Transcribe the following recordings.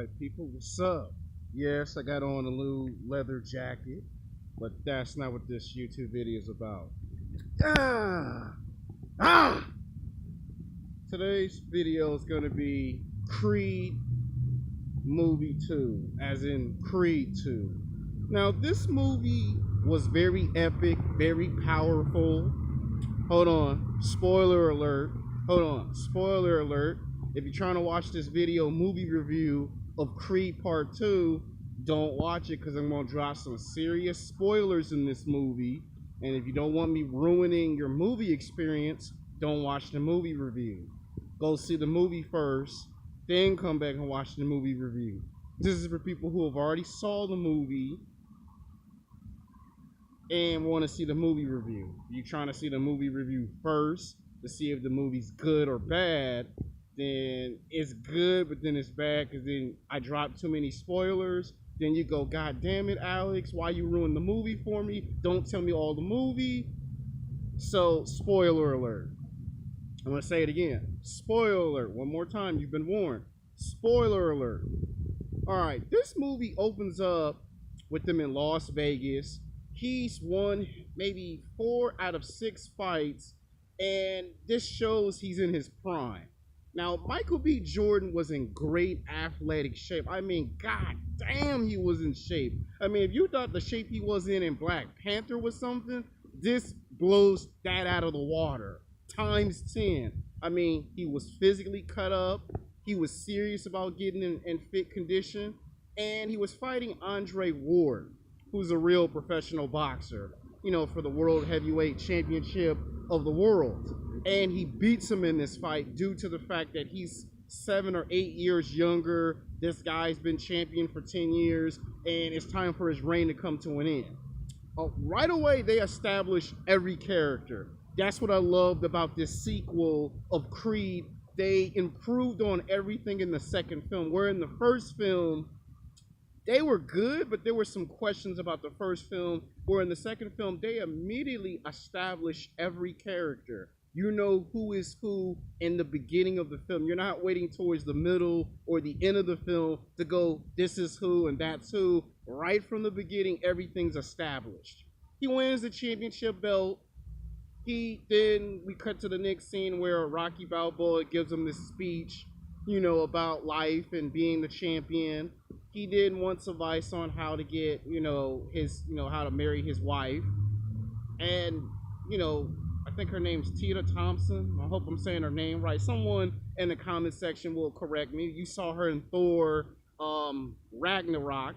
Alright, people, what's up? Yes, I got on a little leather jacket, but that's not what this YouTube video is about. Ah! Ah! Today's video is going to be Creed Movie 2, as in Creed 2. Now, this movie was very epic, very powerful. Hold on, spoiler alert. Hold on, spoiler alert. If you're trying to watch this video movie review of Creed Part 2, don't watch it because I'm going to drop some serious spoilers in this movie. And if you don't want me ruining your movie experience, don't watch the movie review. Go see the movie first, then come back and watch the movie review. This is for people who have already saw the movie and want to see the movie review. If you're trying to see the movie review first to see if the movie's good or bad, then it's good, but then it's bad because then I dropped too many spoilers. Then you go, God damn it, Alex, why you ruin the movie for me? Don't tell me all the movie. So, spoiler alert. I'm going to say it again. Spoiler alert. One more time. You've been warned. Spoiler alert. All right. This movie opens up with them in Las Vegas. He's won maybe 4 out of 6 fights, and this shows he's in his prime. Now, Michael B. Jordan was in great athletic shape. I mean, god damn, he was in shape. I mean, if you thought the shape he was in Black Panther was something, this blows that out of the water. Times 10. I mean, he was physically cut up. He was serious about getting in fit condition. And he was fighting Andre Ward, who's a real professional boxer, you know, for the World Heavyweight Championship of the world. And he beats him in this fight due to the fact that he's 7 or 8 years younger. This guy's been champion for 10 years, and it's time for his reign to come to an end. Right away, they established every character. That's what I loved about this sequel of Creed. They improved on everything in the second film, where in the first film, they were good, but there were some questions about the first film, where in the second film, they immediately established every character. You know who is who in the beginning of the film. You're not waiting towards the middle or the end of the film to go, this is who and that's who. Right from the beginning, everything's established. He wins the championship belt. Then we cut to the next scene where Rocky Balboa gives him this speech, you know, about life and being the champion. He then wants advice on how to get, how to marry his wife. And, I think her name's Tita Thompson. I hope I'm saying her name right. Someone in the comment section will correct me. You saw her in Thor Ragnarok.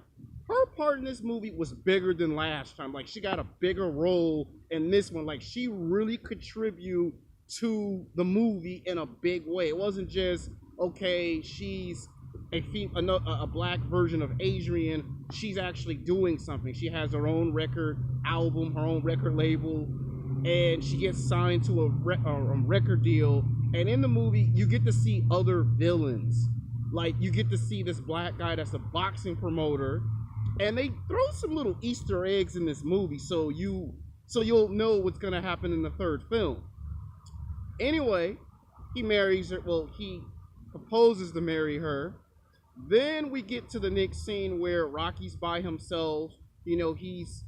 Her part in this movie was bigger than last time. Like, she got a bigger role in this one. Like, she really contributed to the movie in a big way. It wasn't just, okay, she's a black version of Adrian. She's actually doing something. She has her own record album, her own record label, and she gets signed to a record deal. And in the movie, you get to see other villains. Like, you get to see this black guy that's a boxing promoter, and they throw some little Easter eggs in this movie, so you'll know what's gonna happen in the third film. Anyway, he marries her. Well, he proposes to marry her. Then we get to the next scene where Rocky's by himself. He's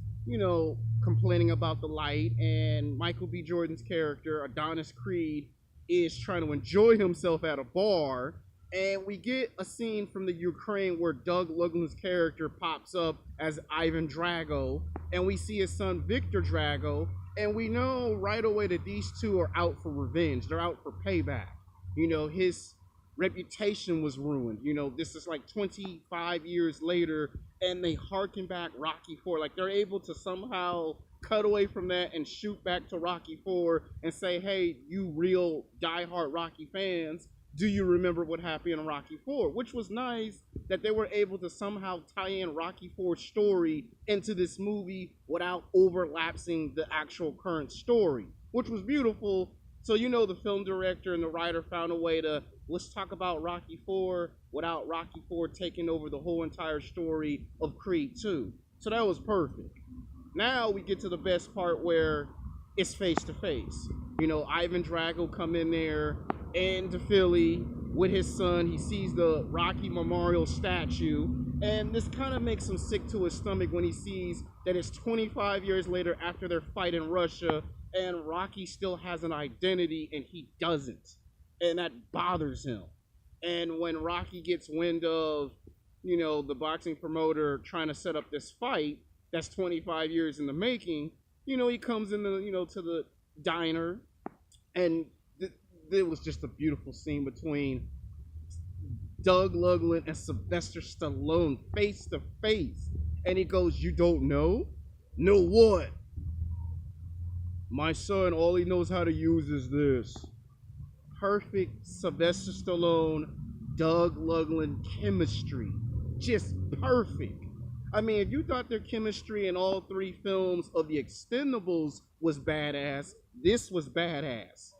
complaining about the light, and Michael B. Jordan's character, Adonis Creed, is trying to enjoy himself at a bar. And we get a scene from the Ukraine where Doug Lundgren's character pops up as Ivan Drago, and we see his son Victor Drago, and we know right away that these two are out for revenge. They're out for payback. His reputation was ruined. This is like 25 years later, and they harken back Rocky IV. Like, they're able to somehow cut away from that and shoot back to Rocky IV and say, hey, you real diehard Rocky fans, do you remember what happened in Rocky IV? Which was nice that they were able to somehow tie in Rocky IV's story into this movie without overlapping the actual current story, which was beautiful. So, the film director and the writer found a way to, let's talk about Rocky IV without Rocky IV taking over the whole entire story of Creed 2. So that was perfect. Now we get to the best part where it's face to face. Ivan Drago come in there into Philly, with his son. He sees the Rocky Memorial statue, and this kind of makes him sick to his stomach when he sees that it's 25 years later after their fight in Russia, and Rocky still has an identity and he doesn't. And that bothers him. And when Rocky gets wind of, the boxing promoter trying to set up this fight that's 25 years in the making, he comes in to the diner, and it was just a beautiful scene between Doug Lugland and Sylvester Stallone face to face. And he goes, "You don't know? Know what? My son, all he knows how to use is this." Perfect Sylvester Stallone, Doug Lugland chemistry. Just perfect. I mean, if you thought their chemistry in all three films of The Expendables was badass, this was badass.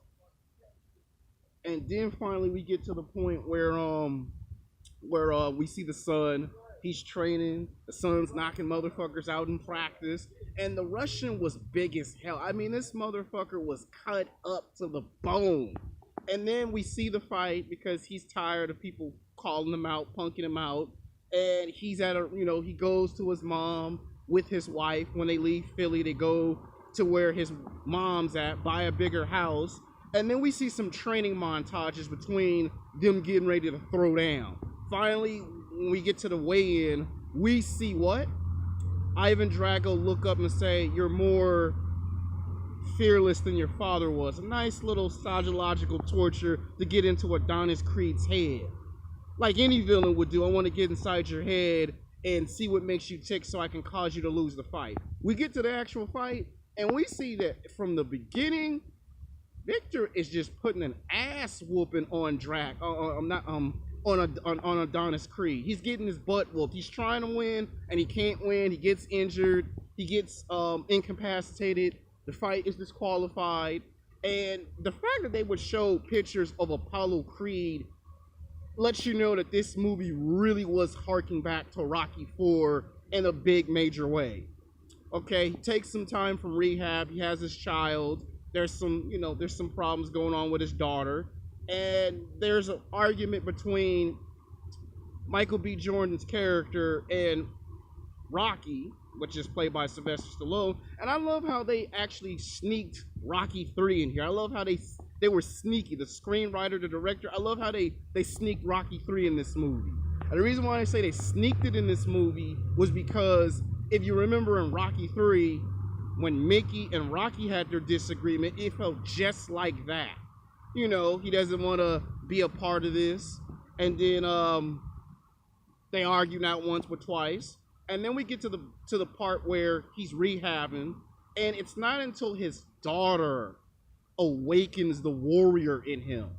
And then finally we get to the point where we see the son. He's training. The son's knocking motherfuckers out in practice. And the Russian was big as hell. I mean, this motherfucker was cut up to the bone. And then we see the fight because he's tired of people calling him out, punking him out. And he's at he goes to his mom with his wife. When they leave Philly, they go to where his mom's at, buy a bigger house. And then we see some training montages between them getting ready to throw down. Finally, when we get to the weigh-in, we see what? Ivan Drago look up and say, "You're more fearless than your father was." A nice little psychological torture to get into Adonis Creed's head. Like any villain would do, I want to get inside your head and see what makes you tick so I can cause you to lose the fight. We get to the actual fight, and we see that from the beginning, Victor is just putting an ass whooping on on Adonis Creed. He's getting his butt whooped. He's trying to win and he can't win. He gets injured. He gets incapacitated. The fight is disqualified. And the fact that they would show pictures of Apollo Creed lets you know that this movie really was harking back to Rocky IV in a big major way. Okay, he takes some time from rehab. He has his child. There's some problems going on with his daughter. And there's an argument between Michael B. Jordan's character and Rocky, which is played by Sylvester Stallone. And I love how they actually sneaked Rocky 3 in here. I love how they were sneaky. The screenwriter, the director, I love how they sneaked Rocky 3 in this movie. And the reason why I say they sneaked it in this movie was because if you remember in Rocky 3, when Mickey and Rocky had their disagreement, it felt just like that. He doesn't want to be a part of this. And then they argue not once but twice. And then we get to the part where he's rehabbing, and it's not until his daughter awakens the warrior in him.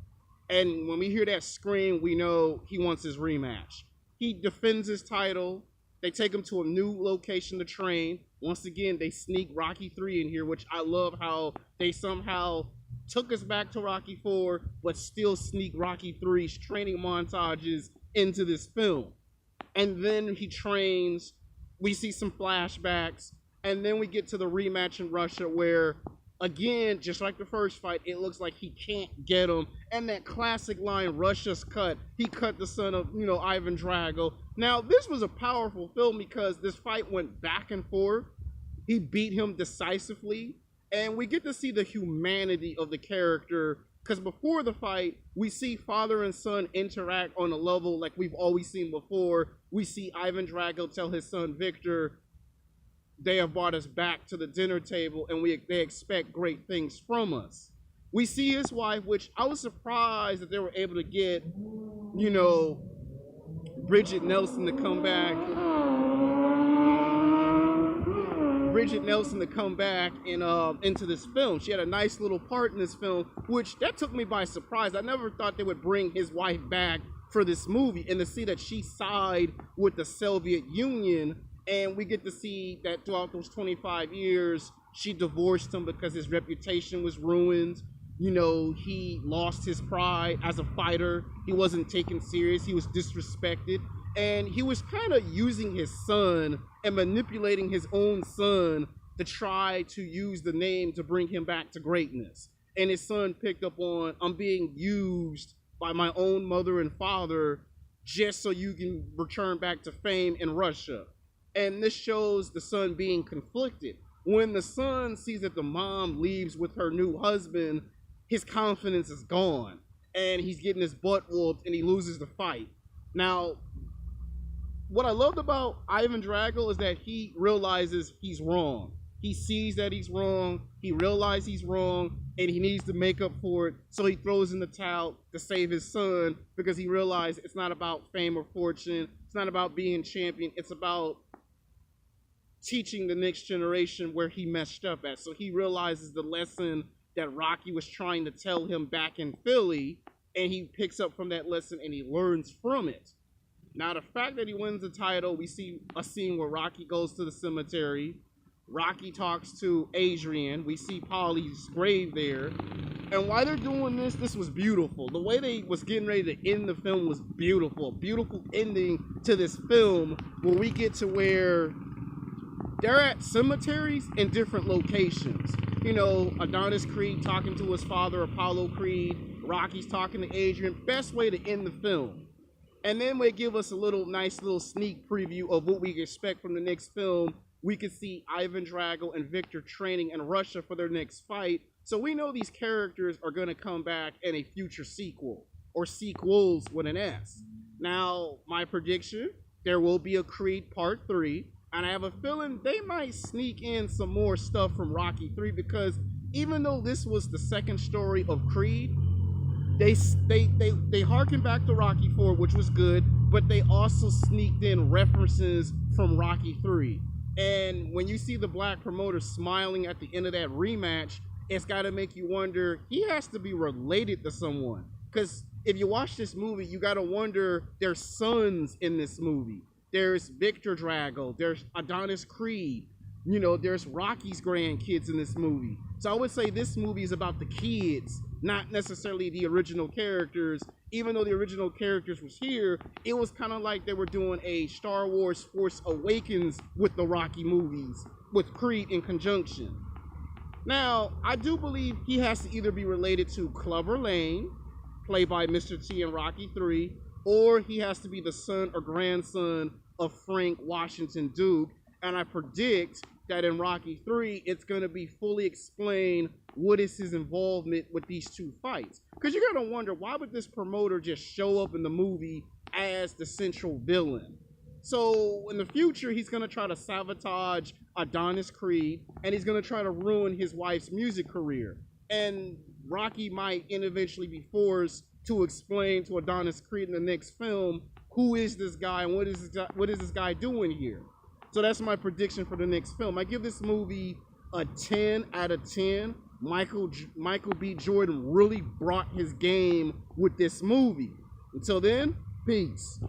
And when we hear that scream, we know he wants his rematch. He defends his title. They take him to a new location to train. Once again, they sneak Rocky 3 in here, which I love how they somehow took us back to Rocky 4, but still sneak Rocky 3's training montages into this film. And then he trains. We see some flashbacks. And then we get to the rematch in Russia where, again, just like the first fight, it looks like he can't get him. And that classic line, "Russia's cut." He cut the son of, Ivan Drago. Now, this was a powerful film because this fight went back and forth. He beat him decisively. And we get to see the humanity of the character, because before the fight, we see father and son interact on a level like we've always seen before. We see Ivan Drago tell his son Victor, "They have brought us back to the dinner table, and they expect great things from us." We see his wife, which I was surprised that they were able to get, Bridget Nelson to come back. Into this film. She had a nice little part in this film, which that took me by surprise. I never thought they would bring his wife back for this movie, and to see that she sided with the Soviet Union. And we get to see that throughout those 25 years, she divorced him because his reputation was ruined. He lost his pride as a fighter. He wasn't taken serious. He was disrespected. And he was kind of using his son and manipulating his own son to try to use the name to bring him back to greatness. And his son picked up on, "I'm being used by my own mother and father just so you can return back to fame in Russia. And this shows the son being conflicted. When the son sees that the mom leaves with her new husband, his confidence is gone. And he's getting his butt whooped and he loses the fight. Now, what I loved about Ivan Drago is that he realizes he's wrong. He sees that he's wrong, he realizes he's wrong, and he needs to make up for it, so he throws in the towel to save his son because he realized it's not about fame or fortune, it's not about being champion, it's about teaching the next generation where he messed up at. So he realizes the lesson that Rocky was trying to tell him back in Philly, and he picks up from that lesson and he learns from it. Now, the fact that he wins the title, we see a scene where Rocky goes to the cemetery. Rocky talks to Adrian. We see Paulie's grave there. And while they're doing this, this was beautiful. The way they was getting ready to end the film was beautiful. A beautiful ending to this film where we get to where they're at cemeteries in different locations. You know, Adonis Creed talking to his father, Apollo Creed. Rocky's talking to Adrian. Best way to end the film. And then they give us a nice little sneak preview of what we can expect from the next film. We could see Ivan Drago and Victor training in Russia for their next fight. So we know these characters are going to come back in a future sequel, or sequels with an S. Now, my prediction, there will be a Creed Part 3, and I have a feeling they might sneak in some more stuff from Rocky 3, because even though this was the second story of Creed, they harken back to Rocky 4, which was good, but they also sneaked in references from Rocky 3. And when you see the black promoter smiling at the end of that rematch, it's got to make you wonder, he has to be related to someone. Because if you watch this movie, you got to wonder, there's sons in this movie. There's Victor Drago, there's Adonis Creed, you know, there's Rocky's grandkids in this movie. So I would say this movie is about the kids, not necessarily the original characters. Even though the original characters was here, it was kind of like they were doing a Star Wars Force Awakens with the Rocky movies, with Creed in conjunction. Now, I do believe he has to either be related to Clubber Lang, played by Mr. T in Rocky 3, or he has to be the son or grandson of Frank Washington Duke. And I predict that in Rocky 3, it's going to be fully explained what is his involvement with these two fights. Because you're going to wonder, why would this promoter just show up in the movie as the central villain? So in the future, he's going to try to sabotage Adonis Creed, and he's going to try to ruin his wife's music career. And Rocky might eventually be forced to explain to Adonis Creed in the next film, who is this guy and what is this guy doing here? So that's my prediction for the next film. I give this movie a 10 out of 10. Michael B. Jordan really brought his game with this movie. Until then, peace.